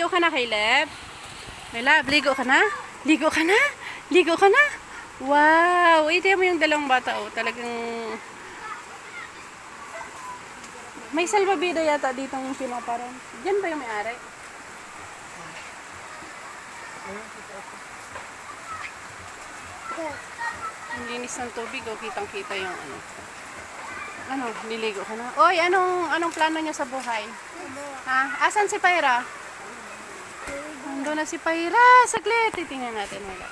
Ligo ka na, Caleb? Caleb, ligo ka na? Ligo ka na? Ligo ka na? Wow! Ito mo yung dalawang bata, oh. Talagang... May salbabida yata dito yung pinaparan. Diyan ba yung may-ari? Ang linis ng tubig, oh. Kitang-kita yung ano. Ano, niligo ka na? Oy, anong plano niya sa buhay? Ha? Asan si Pyra? Nandun na si Pyra. Saglit. Titingnan natin. Wala.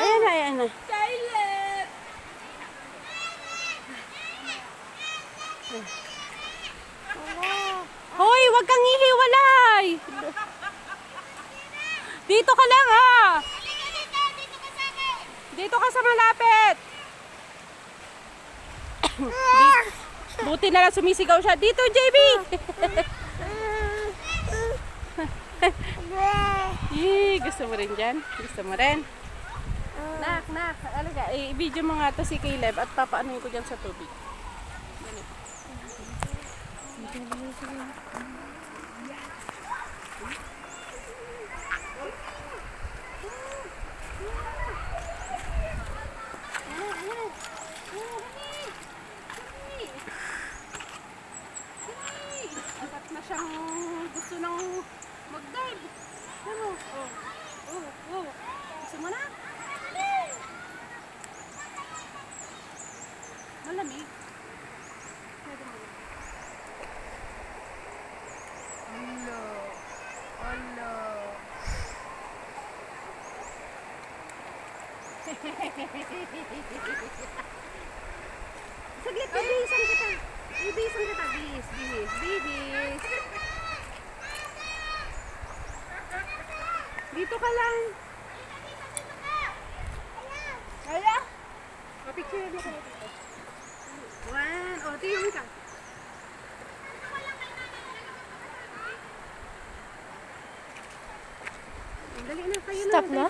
Ayan na, ayan na. Caleb! Hoy, wag kang hihiwalay. Dito ka lang, ha? Dito ka sa malapit. Buti na lang sumisigaw siya. Dito, JB! Gusto mo rin dyan? Gusto mo rin? Nak, alaga. I-video mo nga to si Caleb at papaanuin ko dyan sa tubig. Atat na siyang gusto nang mag-dive. Ano? Gusto mo na? Malamig. Pwede mo na. Hello. Saglit, bibihisan kita. Bihis. Dito ka lang. Kaya? Picture mo kayo dito. One. O, tingin ka. Dali na, kayo na. Stop na?